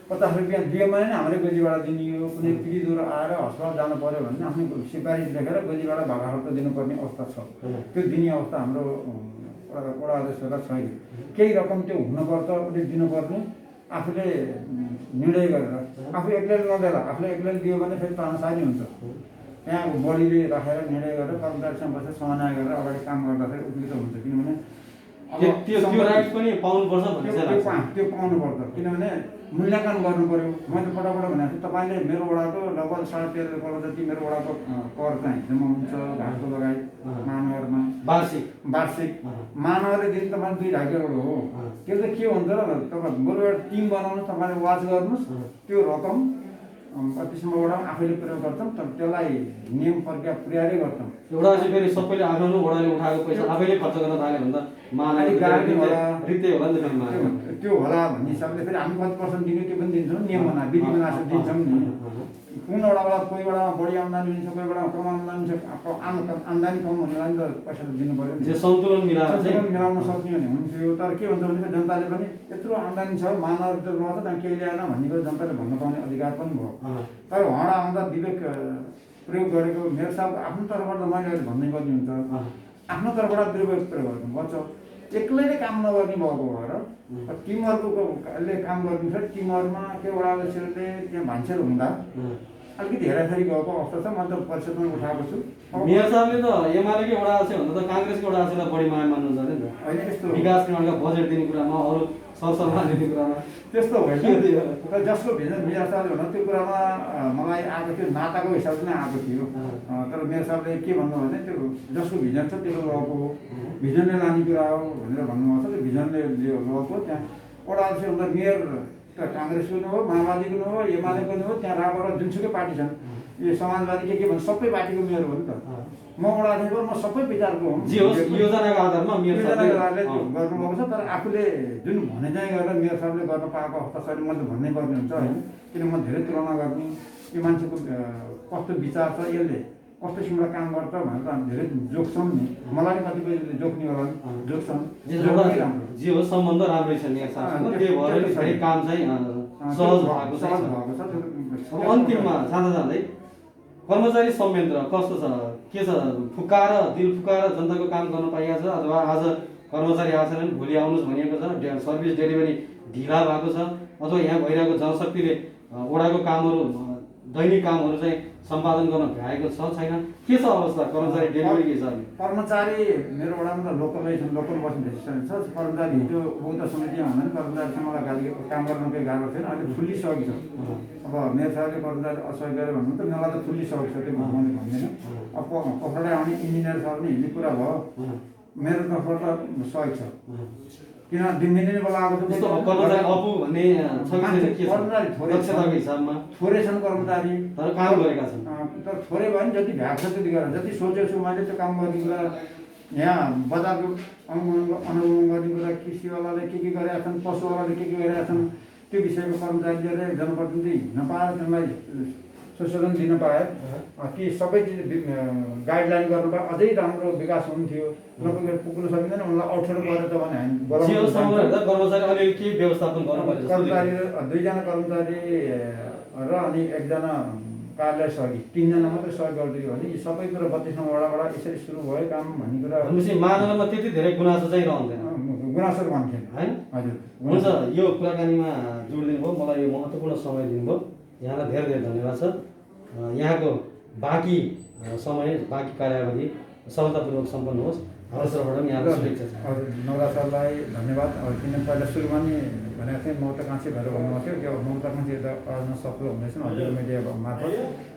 S2: 50 रुपियाँ दियो भने हामीले गोजीबाट दिने हो। कुनै पीडित आएर अस्पताल जानु पऱ्यो भने आफ्नो सिफारिस लेखेर गोजीबाट भागा खर्च दिनुपर्ने अवस्था छ। त्यो दिने अवस्था हाम्रो वडा अध्यक्षलाई छैन। केही रकम त्यो हुनुपर्छ, उसले दिनुपर्ने, आफूले निर्णय गरेर आफू एक्लैले नदेला, आफूले एक्लैले दियो भने फेरि तानासानी हुन्छ। त्यहाँ बडीले राखेर निर्णय गरेर कर्मचारीसँग बसेर समन्वय गरेर अगाडि काम गर्दाखेरि उपयुक्त हुन्छ। किनभने
S1: त्यो राइट पनि पाउनुपर्छ भन्ने चाहिँ लाग्छ।
S2: त्यो पाउनुपर्छ, किनभने मूल्याङ्कन गर्नु पऱ्यो। मैले पटक भनेको छु, तपाईँले मेरो वडाको लगभग 13.5 करोड जति मेरो वडाको कर चाहिँ जम्मा हुन्छ घाटको लगायत मानवहरूमा वार्षिक मानवले दिने तपाईँ 2-2.5 करोड हो। त्यो चाहिँ के हुन्छ र तपाईँ बरु एउटा टिम बनाउनु, तपाईँले वाच गर्नुहोस्, त्यो रकम 25 वडा आफैले प्रयोग गर्छौँ, तर त्यसलाई नियम प्रक्रिया पुर्याएरै गर्छौँ।
S1: एउटा चाहिँ फेरि सबैले आफ्नो वडाले उठाएको पैसा आफैले खर्च गर्न थाल्यो भने त रित्तै होला नि त।
S2: त्यो होला भन्ने हिसाबले फेरि हामी कति पर्सेन्ट दिने त्यो पनि दिन्छौँ, नियम बना विधि बनाएर दिन्छौँ नि। कुन वडाबाट कोही वडामा बढी आम्दानी हुन्छ, कोही वडामा कम आम्दानी हुन्छ, आम्दानी कम हुनेलाई त पैसा दिनु पऱ्यो।
S1: सन्तुलन
S2: मिलाउन सक्ने भने हुन्थ्यो। तर के हुन्छ भने जनताले पनि यत्रो आम्दानी छ, मानव त त्यहाँ केही ल्याएन भन्ने कुरा जनताले भन्न पाउने अधिकार पनि भयो। तर उहाँबाट आउँदा विवेक प्रयोग गरेको मेरो साहब आफ्नो तर्फबाट त मैले अहिले भन्ने गर्ने हुन्छ, आफ्नो तर्फबाट विवेक प्रयोग गर्नु पर्छ। एक्लैले काम नगर्ने भएको भएर टिमवर्कले काम गर्नु छ। टिमहरूमा के वडा अध्यक्षहरूले त्यहाँ मान्छेहरू हुँदा अलिकति हेराफेरी गएको अवस्था छ। मैले त परिषदमा उठाएको छु।
S1: मेयर साहबले त एमालेकै वडा अध्यक्ष भन्दा त काङ्ग्रेसको वडा अध्यक्षलाई बढी माया मान्नुहुन्छ नि त।
S2: होइन त्यस्तो
S1: विकास निर्माणका बजेट दिने कुरामा, अरू सरसल्लाह दिने कुरामा
S2: त्यस्तो होइन। तर जसको भिजन मेयर साहबले भन्दा त्यो कुरामा मलाई आएको थियो, नाताको हिसाबले नै आएको थियो। तर मेयर साहबले के भन्नु भने त्यो जसको भिजन छ त्यो गएको हो, भिजनले लाने कुरा हो भनेर भन्नुभएको छ। त्यो भिजनले गएको त्यहाँ वडा अध्यक्ष भन्दा मेयर काङ्ग्रेसको नि हो, माओवादीको नि हो, एमालेको नि हो, त्यहाँ राबाट जुनसुकै पार्टी छन्, यो समाजवादी के भन्छ सबै पार्टीको मेयर हो नि त। म वडा अध्यक्ष म सबै विचारको हुँ।
S1: योजनाको आधारमा
S2: गर्नुभएको छ। तर आफूले जुन भने चाहिँ गरेर मेयर साहबले गर्न पाएको अवस्था छैन, मैले भन्नै पर्ने हुन्छ होइन। किन म धेरै तुलना गर्ने, यो मान्छेको कस्तो विचार छ, यसले कस्तो किसिमबाट काम गर्छ भनेर त हामी धेरै जोख्छौँ नि। मलाई पनि कतिपय जोख्ने होला नि, जोख्छौँ।
S1: जे हो सम्बन्ध राम्रै छ मेयर साहबसँग, त्यही भएर धेरै काम चाहिँ सहज भएको छ। अन्तिममा जाँदै कर्मचारी संयन्त्र कस्तो छ, के छ? फुकाएर दिल फुकाएर जनताको काम गर्न पाइएको छ, अथवा आज कर्मचारी आएछन् भोलि आउनुहोस् भनिएको छ, सर्भिस डेलिभरी ढिला भएको छ, अथवा यहाँ भइरहेको जनशक्तिले वडाको कामहरू दैनिक कामहरू चाहिँ सम्पादन गर्न भ्याएको छ छैन? के छ अवस्था कर्मचारी डेलिभरीको हिसाबले?
S2: कर्मचारी मेरो वडामा त लोकलै छन्, लोकल बस्ने डिसिसन छ। कर्मचारी हिजो उपभोक्ता समितिमा हुँदैन, कर्मचारीसँग मलाई काम गर्न केही गाह्रो थिएन, अहिले फुल्ली सहयोग छ। अब मेरो साहबले कर्मचारी असहयोग गरेर भन्नु त मलाई त फुल्ली सहयोग छ, त्यो मैले भन्दिनँ। अब पछाडि आउने इन्जिनियर साहब नि हिँड्ने कुरा भयो, मेरो तर्फबाट त सहयोग छ। किन दिनदिनै बोलाएको छ
S1: कर्मचारी अपु भन्ने छ कि छैन? के छ दक्षताको हिसाबमा?
S2: थोरै छन् कर्मचारी,
S1: तर काम गरेका छन्।
S2: तर थोरै भयो नि, जति भ्याएको छ त्यति गरेर जति सोचेको छु मैले त्यो काम गर्ने कुरा, यहाँ बजारको अनुगमन गर्ने कुरा, कृषिवालाले के गरेका छन्, पशुवालाले के गरेका छन्, त्यो विषयको कर्मचारीले जनप्रतिनिधि नपाएर त्यसलाई संशोधन दिन पाए ती सबै चिज गाइडलाइन गर्नु पाए अझै राम्रो विकास हुन्थ्यो। नपुगेर पुग्नु सकिँदैन उनलाई अप्ठ्यारो परेर त भने हामी
S1: जियो समूहमा हेर्दा कर्मचारी अलिअलि के व्यवस्थापन गर्नुपर्छ जस्तो
S2: कर्मचारी 2 जना कर्मचारी र अनि 1 जना कार्यालय सहयोगी 3 जना मात्रै सहयोग गरिदियो भने यी सबै कुरा 32 नम्बर वडाबाट यसरी सुरु भयो काम भन्ने कुरा
S1: भनेपछि महानगरमा त्यति धेरै गुनासो चाहिँ रहँदैन
S2: गुनासो भन्थेन
S1: हैन।
S2: हजुर
S1: हुन्छ यो कुराकानीमा जोड दिनुभयो मलाई यो महत्त्वपूर्ण समय दिनुभयो यहाँलाई धेरै धेरै धन्यवाद छ। यहाँको बाँकी समय बाँकी कार्यावधि सफलतापूर्वक सम्पन्न होस् हाम्रो तर्फबाट पनि यहाँलाई शुभेच्छा छ।
S2: हजुर नवराज सरलाई धन्यवाद। किनभने पहिला सुरुमा नि भनेको थिएँ महत्त्वाकांक्षी भएर भन्नुभएको थियो त्यो महत्त्वाकांक्षी त आज सफल हुँदैछन् हजुर मिडिया मार्फत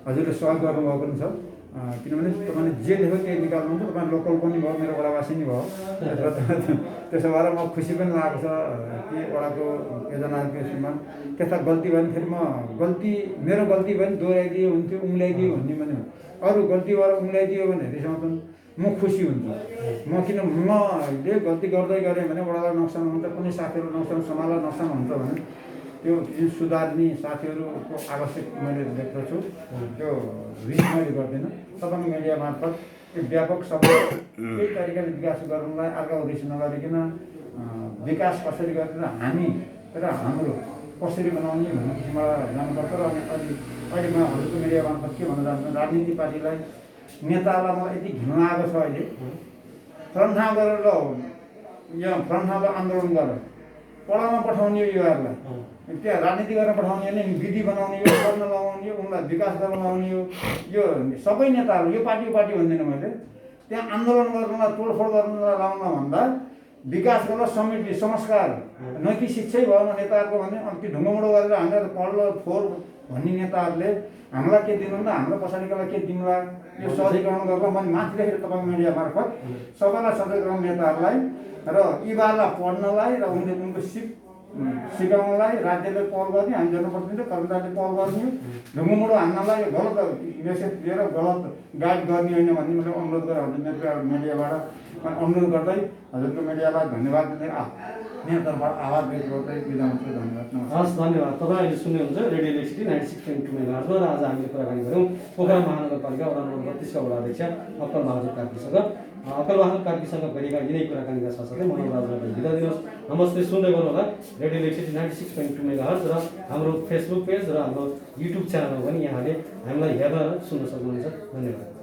S2: हजुरले सहयोग गर्नुभएको पनि छ। किनभने तपाईँले जे लेख्यो त्यही निकाल्नुहुन्छ तपाईँ लोकल पनि भयो मेरो वडावासी नै भयो त्यसो भएर म खुसी पनि लागेको छ कि वडाको योजनाको श्रीमान त्यस्ता गल्ती भयो भने फेरि म गल्ती मेरो गल्ती भयो भने दोहोऱ्याइदियो हुन्थ्यो उम्ल्याइदियो भन्ने पनि अरू गल्ती भएर उम्ल्याइदियो भने रिसाउँछ म खुसी हुन्छु। किन मैले गल्ती गर्दै गरेँ भने वडालाई नोक्सान हुन्छ कुनै साथीहरू नोक्सान समाजलाई नोक्सान हुन्छ भने त्यो सुधार्ने साथीहरूको आवश्यक मैले देख्दछु त्यो रिस मैले गर्दिनँ। तपाईँको मिडिया मार्फत यो व्यापक सबै त्यही तरिकाले विकास गर्नुलाई अर्का उद्देश्य नगरिकन विकास कसरी गरेर हामी र हाम्रो कसरी बनाउने भन्ने किसिमबाट जानुपर्छ। र अनि अहिले म हजुरको मिडिया मार्फत के भन्न चाहन्छु राजनीति पार्टीलाई नेतालाई म यति घिन आएको छ अहिले फ्रन्ट ठाउँ गरेर ल यहाँ फ्रन्ट ठाउँलाई आन्दोलन गरेर पढाउन पठाउने हो युवाहरूलाई त्यहाँ राजनीति गर्न पठाउने हो नि विधि बनाउने हो गर्न लगाउने हो उनलाई विकास गर्न लगाउने हो यो सबै नेताहरू यो पार्टी भन्दिनँ मैले त्यहाँ आन्दोलन गर्नलाई तोडफोड गर्नलाई लाउन भन्दा विकास गर्न समृद्धि संस्कार नैतिक शिक्षै भएन नेताहरूको भने त्यो ढुङ्गमुढो गरेर हामीलाई पढ्लो फोर भन्ने नेताहरूले हामीलाई के दिनु त हाम्रो पछाडिकोलाई के दिनुला यो सहजीकरण गर्न मैले माथिदेखि तपाईँको मिडिया मार्फत सबैलाई सचेत नेताहरूलाई र युवालाई पढ्नलाई र उनको सिकाउनलाई राज्यले पहल गर्ने हामी जनप्रतिनिधि कर्मचारीले पहल गर्ने ढुङ्गमुढो हान्नलाई यो गलत मेसेज दिएर गलत गाइड गर्ने होइन भन्ने मैले अनुरोध गरेँ हजुर मिडियाबाट अनुरोध गर्दै हजुरको मिडियालाई धन्यवाद दिँदै मेरो तर्फबाट आभार व्यक्त गर्दै बिदा हुन्छु। धन्यवाद।
S1: हस् धन्यवाद। तपाईँ अहिले सुन्दै हुनुहुन्छ रेडियो इलेक्ट्रिसिटी 96.2 मेगाहर्जमा र आज हामीले कुराकानी गऱ्यौँ पोखरा महानगरपालिका वडा नम्बर 32 का वडा अध्यक्ष अक्कल बहादुर कार्कीसँग। अक्कल बहादुर कार्कीसँग गरेका यिनै कुराकानीका साथसाथै मनोराजलाई बिदा दिनुहोस्। नमस्ते। सुन्दै गर्नुहोला रेडियो इलेक्ट्रिसिटी 96.2 मेगाहर्ज र हाम्रो फेसबुक पेज र हाम्रो युट्युब च्यानलमा पनि यहाँले हामीलाई हेर्न र सुन्न सक्नुहुन्छ। धन्यवाद।